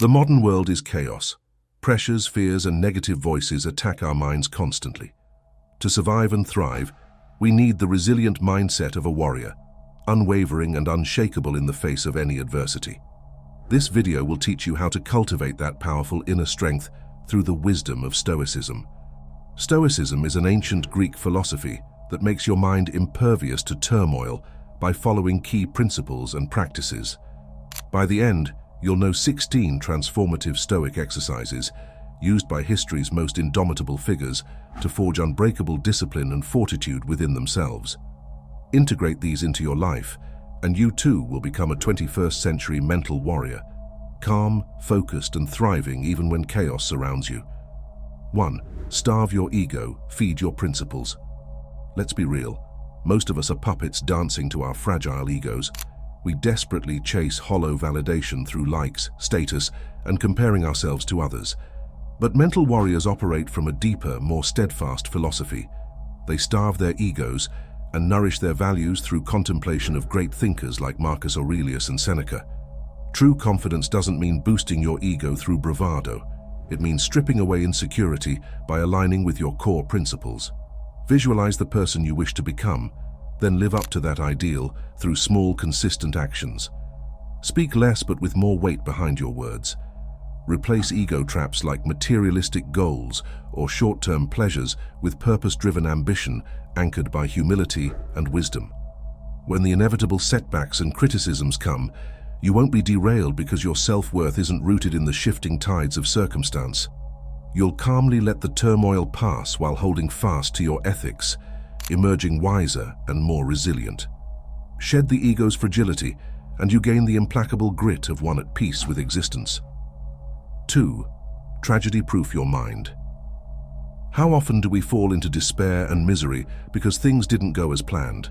The modern world is chaos. Pressures, fears, and negative voices attack our minds constantly. To survive and thrive, we need the resilient mindset of a warrior, unwavering and unshakable in the face of any adversity. This video will teach you how to cultivate that powerful inner strength through the wisdom of Stoicism. Stoicism is an ancient Greek philosophy that makes your mind impervious to turmoil by following key principles and practices. By the end, you'll know 16 transformative Stoic exercises used by history's most indomitable figures to forge unbreakable discipline and fortitude within themselves. Integrate these into your life, and you too will become a 21st century mental warrior, calm, focused, and thriving even when chaos surrounds you. 1. Starve your ego, feed your principles. Let's be real. Most of us are puppets dancing to our fragile egos. We desperately chase hollow validation through likes, status, and comparing ourselves to others. But mental warriors operate from a deeper, more steadfast philosophy. They starve their egos and nourish their values through contemplation of great thinkers like Marcus Aurelius and Seneca. True confidence doesn't mean boosting your ego through bravado. It means stripping away insecurity by aligning with your core principles. Visualize the person you wish to become, then live up to that ideal through small, consistent actions. Speak less but with more weight behind your words. Replace ego traps like materialistic goals or short-term pleasures with purpose-driven ambition anchored by humility and wisdom. When the inevitable setbacks and criticisms come, you won't be derailed because your self-worth isn't rooted in the shifting tides of circumstance. You'll calmly let the turmoil pass while holding fast to your ethics, emerging wiser and more resilient. Shed the ego's fragility, and you gain the implacable grit of one at peace with existence. 2. Tragedy-proof your mind. How often do we fall into despair and misery because things didn't go as planned?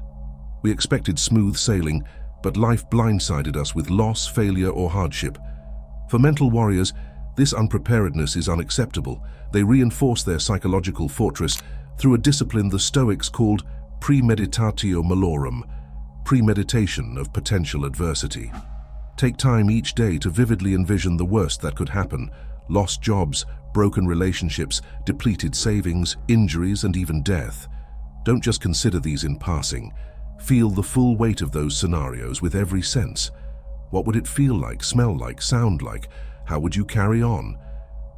We expected smooth sailing, but life blindsided us with loss, failure, or hardship. For mental warriors, this unpreparedness is unacceptable. They reinforce their psychological fortress through a discipline the Stoics called premeditatio malorum, premeditation of potential adversity. Take time each day to vividly envision the worst that could happen: lost jobs, broken relationships, depleted savings, injuries, and even death. Don't just consider these in passing. Feel the full weight of those scenarios with every sense. What would it feel like, smell like, sound like? How would you carry on?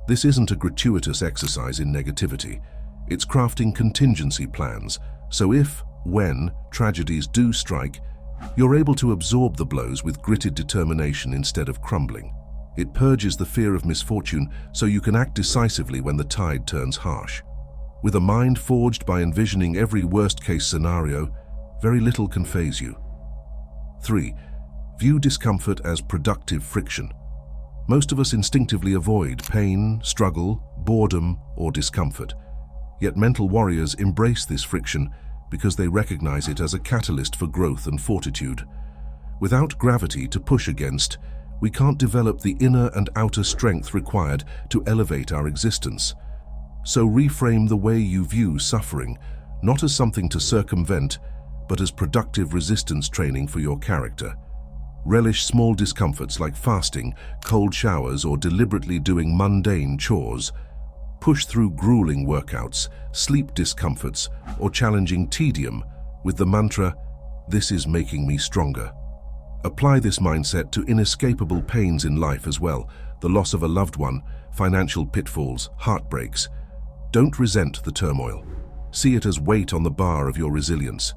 This isn't a gratuitous exercise in negativity. It's crafting contingency plans, so if, when, tragedies do strike, you're able to absorb the blows with gritted determination instead of crumbling. It purges the fear of misfortune so you can act decisively when the tide turns harsh. With a mind forged by envisioning every worst-case scenario, very little can faze you. 3. View discomfort as productive friction. Most of us instinctively avoid pain, struggle, boredom, or discomfort. Yet mental warriors embrace this friction because they recognize it as a catalyst for growth and fortitude. Without gravity to push against, we can't develop the inner and outer strength required to elevate our existence. So reframe the way you view suffering, not as something to circumvent, but as productive resistance training for your character. Relish small discomforts like fasting, cold showers, or deliberately doing mundane chores. Push through grueling workouts, sleep discomforts, or challenging tedium with the mantra, "This is making me stronger." Apply this mindset to inescapable pains in life as well: the loss of a loved one, financial pitfalls, heartbreaks. Don't resent the turmoil. See it as weight on the bar of your resilience.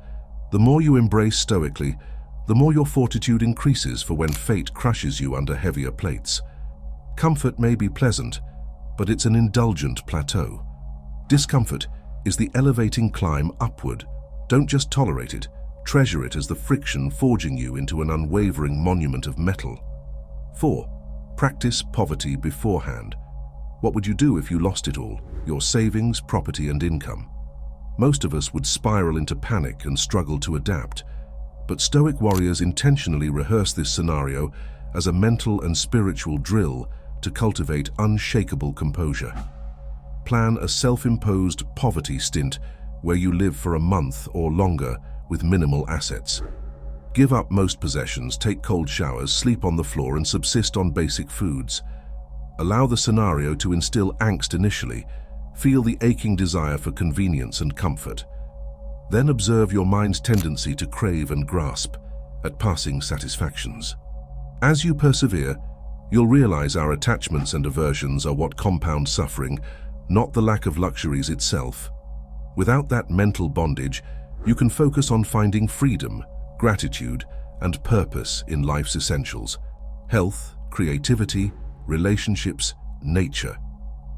The more you embrace stoically, the more your fortitude increases for when fate crushes you under heavier plates. Comfort may be pleasant, but it's an indulgent plateau. Discomfort is the elevating climb upward. Don't just tolerate it, treasure it as the friction forging you into an unwavering monument of metal. 4. Practice poverty beforehand. What would you do if you lost it all, your savings, property, and income? Most of us would spiral into panic and struggle to adapt. But Stoic warriors intentionally rehearse this scenario as a mental and spiritual drill to cultivate unshakable composure. Plan a self-imposed poverty stint where you live for a month or longer with minimal assets. Give up most possessions, take cold showers, sleep on the floor, and subsist on basic foods. Allow the scenario to instill angst initially. Feel the aching desire for convenience and comfort. Then observe your mind's tendency to crave and grasp at passing satisfactions. As you persevere, you'll realize our attachments and aversions are what compound suffering, not the lack of luxuries itself. Without that mental bondage, you can focus on finding freedom, gratitude, and purpose in life's essentials: health, creativity, relationships, nature.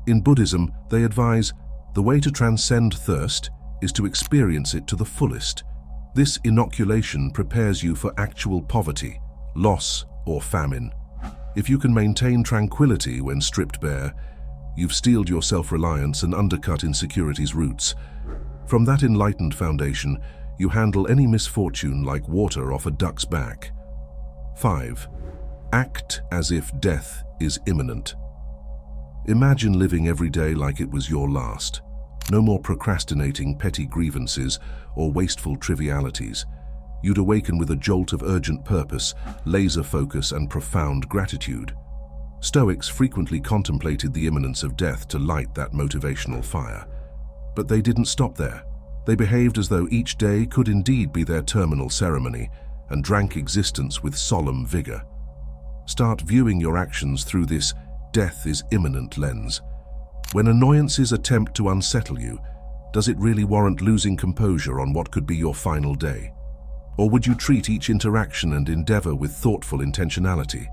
In Buddhism, they advise the way to transcend thirst is to experience it to the fullest. This inoculation prepares you for actual poverty, loss, or famine. If you can maintain tranquility when stripped bare, you've steeled your self-reliance and undercut insecurity's roots. From that enlightened foundation, you handle any misfortune like water off a duck's back. 5. Act as if death is imminent. Imagine living every day like it was your last. No more procrastinating petty grievances or wasteful trivialities. You'd awaken with a jolt of urgent purpose, laser focus, and profound gratitude. Stoics frequently contemplated the imminence of death to light that motivational fire. But they didn't stop there. They behaved as though each day could indeed be their terminal ceremony and drank existence with solemn vigor. Start viewing your actions through this death is imminent lens. When annoyances attempt to unsettle you, does it really warrant losing composure on what could be your final day? Or would you treat each interaction and endeavor with thoughtful intentionality?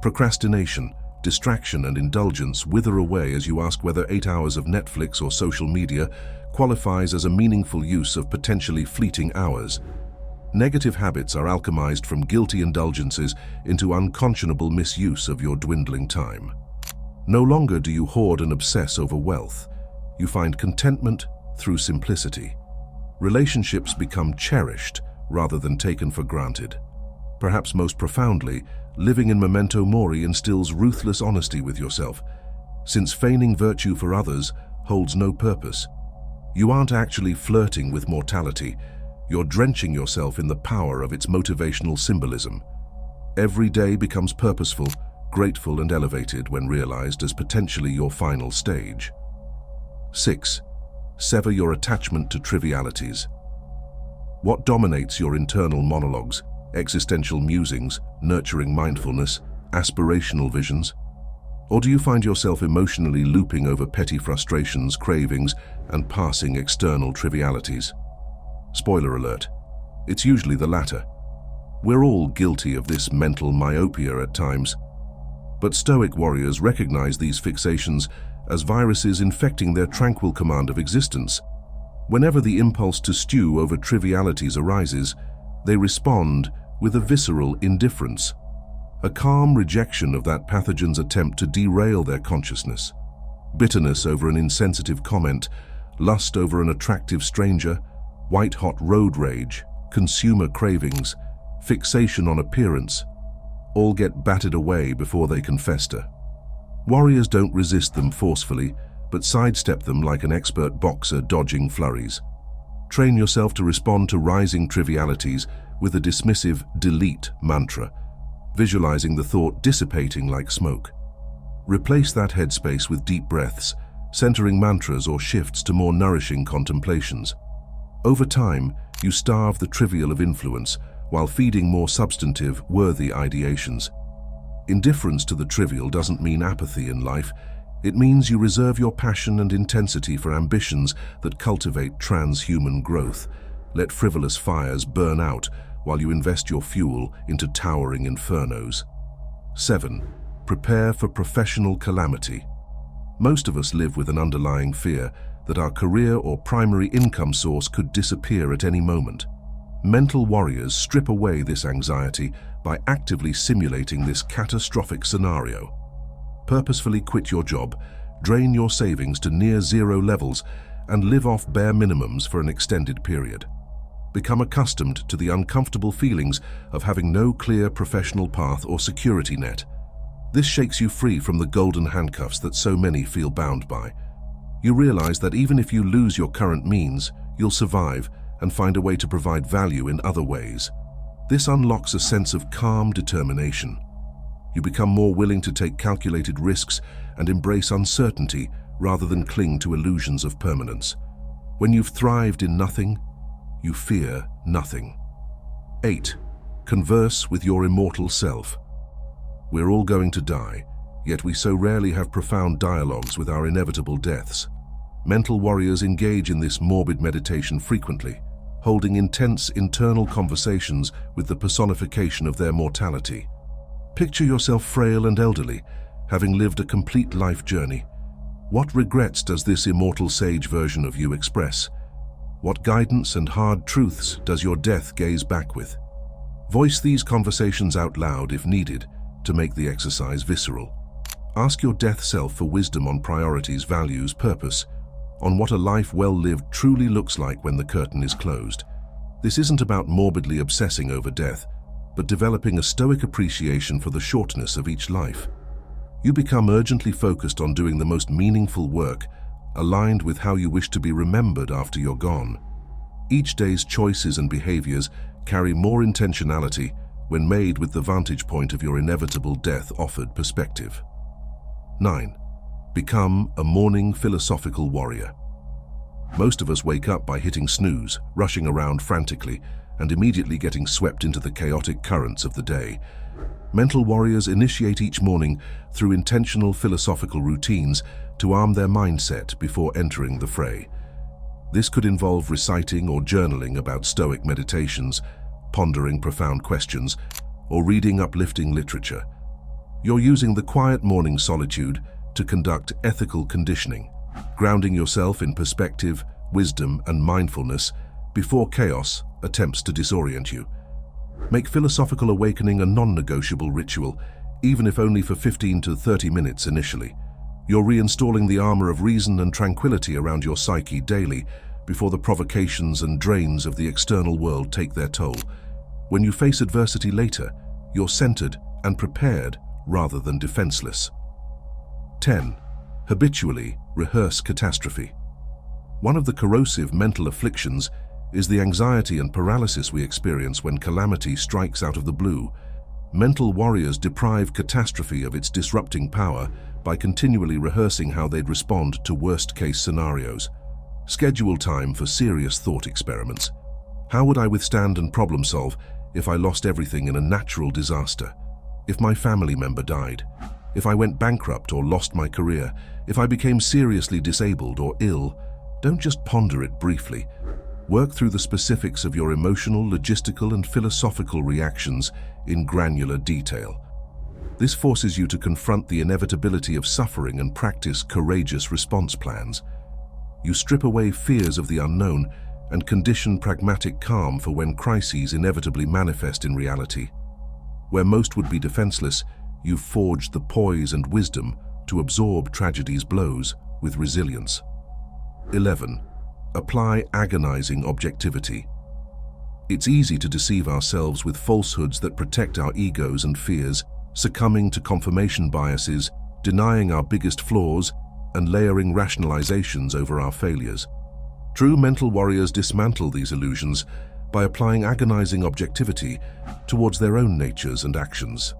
Procrastination, distraction, and indulgence wither away as you ask whether 8 hours of Netflix or social media qualifies as a meaningful use of potentially fleeting hours. Negative habits are alchemized from guilty indulgences into unconscionable misuse of your dwindling time. No longer do you hoard and obsess over wealth. You find contentment through simplicity. Relationships become cherished rather than taken for granted. Perhaps most profoundly, living in memento mori instills ruthless honesty with yourself, since feigning virtue for others holds no purpose. You aren't actually flirting with mortality. You're drenching yourself in the power of its motivational symbolism. Every day becomes purposeful, grateful, and elevated when realized as potentially your final stage. 6. Sever your attachment to trivialities. What dominates your internal monologues, existential musings, nurturing mindfulness, aspirational visions? Or do you find yourself emotionally looping over petty frustrations, cravings, and passing external trivialities? Spoiler alert, it's usually the latter. We're all guilty of this mental myopia at times. But Stoic warriors recognize these fixations as viruses infecting their tranquil command of existence. Whenever the impulse to stew over trivialities arises, they respond with a visceral indifference, a calm rejection of that pathogen's attempt to derail their consciousness. Bitterness over an insensitive comment, lust over an attractive stranger, white-hot road rage, consumer cravings, fixation on appearance, all get battered away before they can fester. Warriors don't resist them forcefully, but sidestep them like an expert boxer dodging flurries. Train yourself to respond to rising trivialities with a dismissive delete mantra, visualizing the thought dissipating like smoke. Replace that headspace with deep breaths, centering mantras or shifts to more nourishing contemplations. Over time, you starve the trivial of influence while feeding more substantive, worthy ideations. Indifference to the trivial doesn't mean apathy in life. It means you reserve your passion and intensity for ambitions that cultivate transhuman growth. Let frivolous fires burn out while you invest your fuel into towering infernos. 7. Prepare for professional calamity. Most of us live with an underlying fear that our career or primary income source could disappear at any moment. Mental warriors strip away this anxiety by actively simulating this catastrophic scenario. Purposefully quit your job, drain your savings to near zero levels, and live off bare minimums for an extended period. Become accustomed to the uncomfortable feelings of having no clear professional path or security net. This shakes you free from the golden handcuffs that so many feel bound by. You realize that even if you lose your current means, you'll survive and find a way to provide value in other ways. This unlocks a sense of calm determination. You become more willing to take calculated risks and embrace uncertainty rather than cling to illusions of permanence. When you've thrived in nothing, you fear nothing. 8. Converse with your immortal self. We're all going to die, yet we so rarely have profound dialogues with our inevitable deaths. Mental warriors engage in this morbid meditation frequently, holding intense internal conversations with the personification of their mortality. Picture yourself frail and elderly, having lived a complete life journey. What regrets does this immortal sage version of you express? What guidance and hard truths does your death gaze back with? Voice these conversations out loud if needed to make the exercise visceral. Ask your death self for wisdom on priorities, values, purpose, on what a life well lived truly looks like when the curtain is closed. This isn't about morbidly obsessing over death, but developing a stoic appreciation for the shortness of each life. You become urgently focused on doing the most meaningful work, aligned with how you wish to be remembered after you're gone. Each day's choices and behaviors carry more intentionality when made with the vantage point of your inevitable death-offered perspective. 9. Become a morning philosophical warrior. Most of us wake up by hitting snooze, rushing around frantically, and immediately getting swept into the chaotic currents of the day. Mental warriors initiate each morning through intentional philosophical routines to arm their mindset before entering the fray. This could involve reciting or journaling about Stoic meditations, pondering profound questions, or reading uplifting literature. You're using the quiet morning solitude to conduct ethical conditioning, grounding yourself in perspective, wisdom, and mindfulness before chaos attempts to disorient you. Make philosophical awakening a non-negotiable ritual, even if only for 15 to 30 minutes initially. You're reinstalling the armor of reason and tranquility around your psyche daily before the provocations and drains of the external world take their toll. When you face adversity later, you're centered and prepared rather than defenseless. 10. Habitually rehearse catastrophe. One of the corrosive mental afflictions is the anxiety and paralysis we experience when calamity strikes out of the blue. Mental warriors deprive catastrophe of its disrupting power by continually rehearsing how they'd respond to worst-case scenarios. Schedule time for serious thought experiments. How would I withstand and problem-solve if I lost everything in a natural disaster? If my family member died? If I went bankrupt or lost my career? If I became seriously disabled or ill? Don't just ponder it briefly. Work through the specifics of your emotional, logistical, and philosophical reactions in granular detail. This forces you to confront the inevitability of suffering and practice courageous response plans. You strip away fears of the unknown and condition pragmatic calm for when crises inevitably manifest in reality. Where most would be defenseless, you've forged the poise and wisdom to absorb tragedy's blows with resilience. 11. Apply agonizing objectivity. It's easy to deceive ourselves with falsehoods that protect our egos and fears, succumbing to confirmation biases, denying our biggest flaws, and layering rationalizations over our failures. True mental warriors dismantle these illusions by applying agonizing objectivity towards their own natures and actions.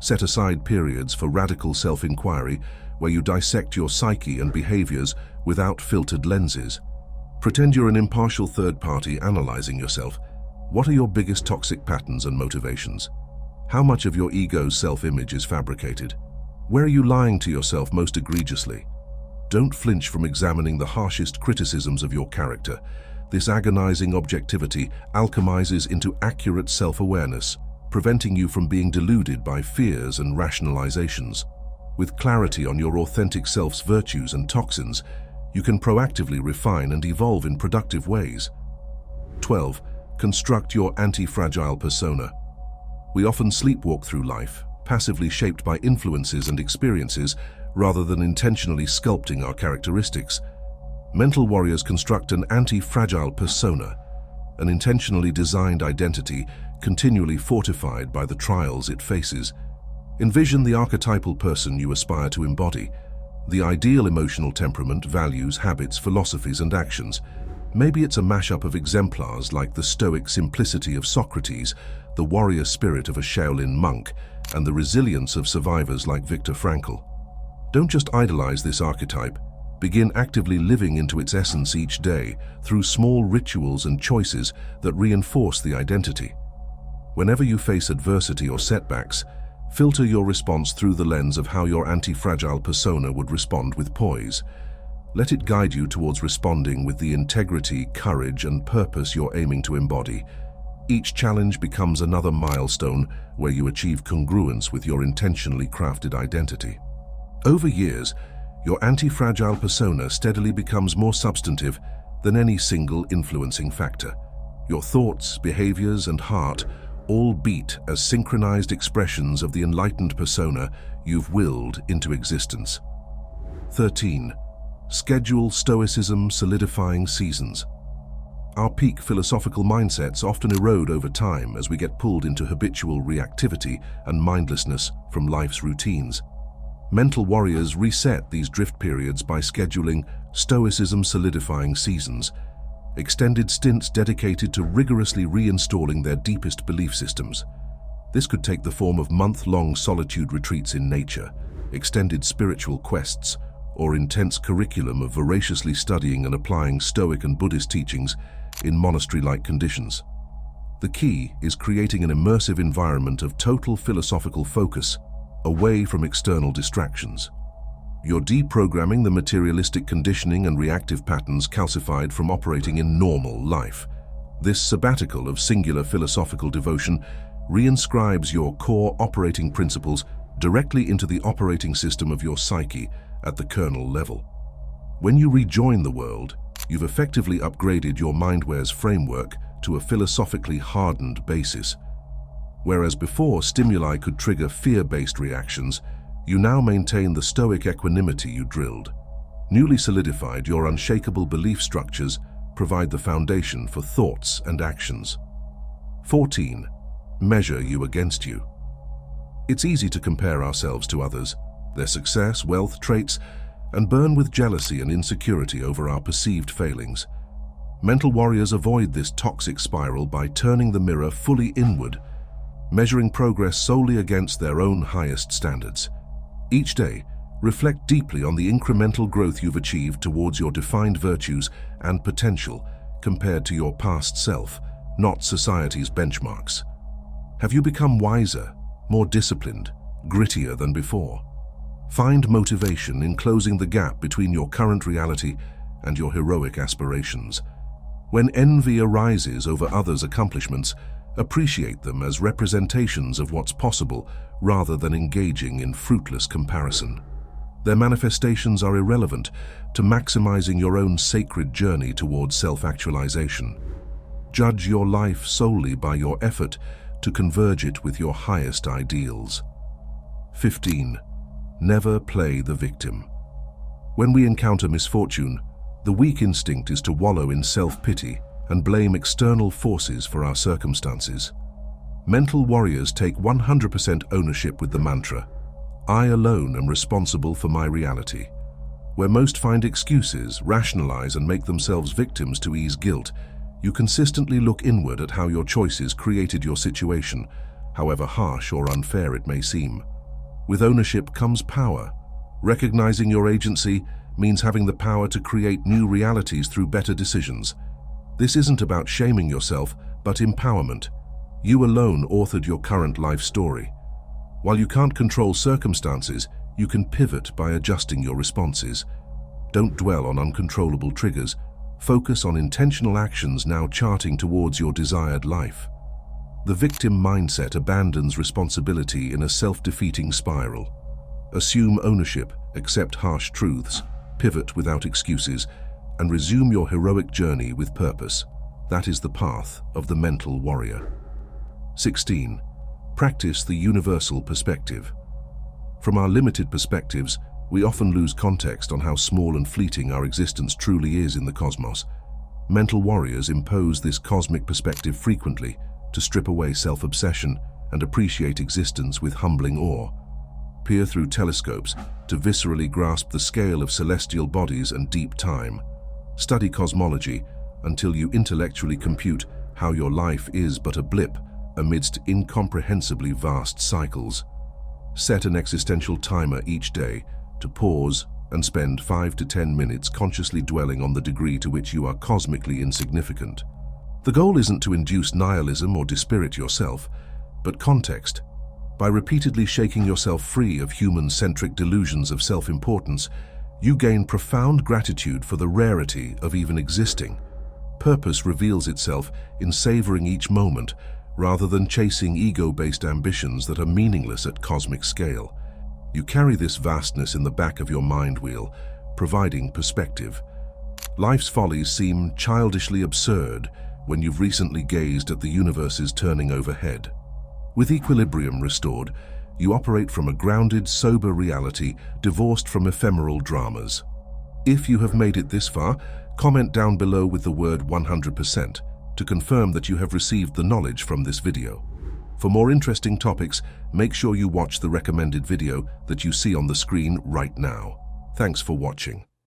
Set aside periods for radical self-inquiry where you dissect your psyche and behaviors without filtered lenses. Pretend you're an impartial third party analyzing yourself. What are your biggest toxic patterns and motivations? How much of your ego's self-image is fabricated? Where are you lying to yourself most egregiously? Don't flinch from examining the harshest criticisms of your character. This agonizing objectivity alchemizes into accurate self-awareness, preventing you from being deluded by fears and rationalizations. With clarity on your authentic self's virtues and toxins, you can proactively refine and evolve in productive ways. 12. Construct your anti-fragile persona. We often sleepwalk through life, passively shaped by influences and experiences rather than intentionally sculpting our characteristics. Mental warriors construct an anti-fragile persona, an intentionally designed identity continually fortified by the trials it faces. Envision the archetypal person you aspire to embody, the ideal emotional temperament, values, habits, philosophies, and actions. Maybe it's a mashup of exemplars like the Stoic simplicity of Socrates, the warrior spirit of a Shaolin monk, and the resilience of survivors like Viktor Frankl. Don't just idolize this archetype. Begin actively living into its essence each day through small rituals and choices that reinforce the identity. Whenever you face adversity or setbacks, filter your response through the lens of how your anti-fragile persona would respond with poise. Let it guide you towards responding with the integrity, courage, and purpose you're aiming to embody. Each challenge becomes another milestone where you achieve congruence with your intentionally crafted identity. Over years, your anti-fragile persona steadily becomes more substantive than any single influencing factor. Your thoughts, behaviors, and heart all beat as synchronized expressions of the enlightened persona you've willed into existence. 13. Schedule Stoicism solidifying seasons. Our peak philosophical mindsets often erode over time as we get pulled into habitual reactivity and mindlessness from life's routines. Mental warriors reset these drift periods by scheduling Stoicism solidifying seasons, extended stints dedicated to rigorously reinstalling their deepest belief systems. This could take the form of month-long solitude retreats in nature, extended spiritual quests, or intense curriculum of voraciously studying and applying Stoic and Buddhist teachings in monastery-like conditions. The key is creating an immersive environment of total philosophical focus, away from external distractions. You're deprogramming the materialistic conditioning and reactive patterns calcified from operating in normal life. This sabbatical of singular philosophical devotion reinscribes your core operating principles directly into the operating system of your psyche at the kernel level. When you rejoin the world, you've effectively upgraded your mindware's framework to a philosophically hardened basis. Whereas before stimuli could trigger fear-based reactions, you now maintain the Stoic equanimity you drilled. Newly solidified, your unshakable belief structures provide the foundation for thoughts and actions. 14. Measure you against you. It's easy to compare ourselves to others, their success, wealth, traits, and burn with jealousy and insecurity over our perceived failings. Mental warriors avoid this toxic spiral by turning the mirror fully inward, measuring progress solely against their own highest standards. Each day, reflect deeply on the incremental growth you've achieved towards your defined virtues and potential compared to your past self, not society's benchmarks. Have you become wiser, more disciplined, grittier than before? Find motivation in closing the gap between your current reality and your heroic aspirations. When envy arises over others' accomplishments, appreciate them as representations of what's possible rather than engaging in fruitless comparison. Their manifestations are irrelevant to maximizing your own sacred journey towards self-actualization. Judge your life solely by your effort to converge it with your highest ideals. 15. Never play the victim. When we encounter misfortune, the weak instinct is to wallow in self-pity and blame external forces for our circumstances. Mental warriors take 100% ownership with the mantra, "I alone am responsible for my reality." Where most find excuses, rationalize, and make themselves victims to ease guilt, you consistently look inward at how your choices created your situation, however harsh or unfair it may seem. With ownership comes power. Recognizing your agency means having the power to create new realities through better decisions. This isn't about shaming yourself, but empowerment. You alone authored your current life story. While you can't control circumstances, you can pivot by adjusting your responses. Don't dwell on uncontrollable triggers. Focus on intentional actions now charting towards your desired life. The victim mindset abandons responsibility in a self-defeating spiral. Assume ownership, accept harsh truths, pivot without excuses, and resume your heroic journey with purpose. That is the path of the mental warrior. 16. Practice the universal perspective. From our limited perspectives, we often lose context on how small and fleeting our existence truly is in the cosmos. Mental warriors impose this cosmic perspective frequently to strip away self-obsession and appreciate existence with humbling awe. Peer through telescopes to viscerally grasp the scale of celestial bodies and deep time. Study cosmology, until you intellectually compute how your life is but a blip amidst incomprehensibly vast cycles. Set an existential timer each day to pause and spend 5 to 10 minutes consciously dwelling on the degree to which you are cosmically insignificant. The goal isn't to induce nihilism or dispirit yourself, but context. By repeatedly shaking yourself free of human-centric delusions of self-importance, you gain profound gratitude for the rarity of even existing. Purpose reveals itself in savoring each moment rather than chasing ego-based ambitions that are meaningless at cosmic scale. You carry this vastness in the back of your mind wheel, providing perspective. Life's follies seem childishly absurd when you've recently gazed at the universe's turning overhead. With equilibrium restored, you operate from a grounded, sober reality divorced from ephemeral dramas. If you have made it this far, comment down below with the word 100% to confirm that you have received the knowledge from this video. For more interesting topics, make sure you watch the recommended video that you see on the screen right now. Thanks for watching.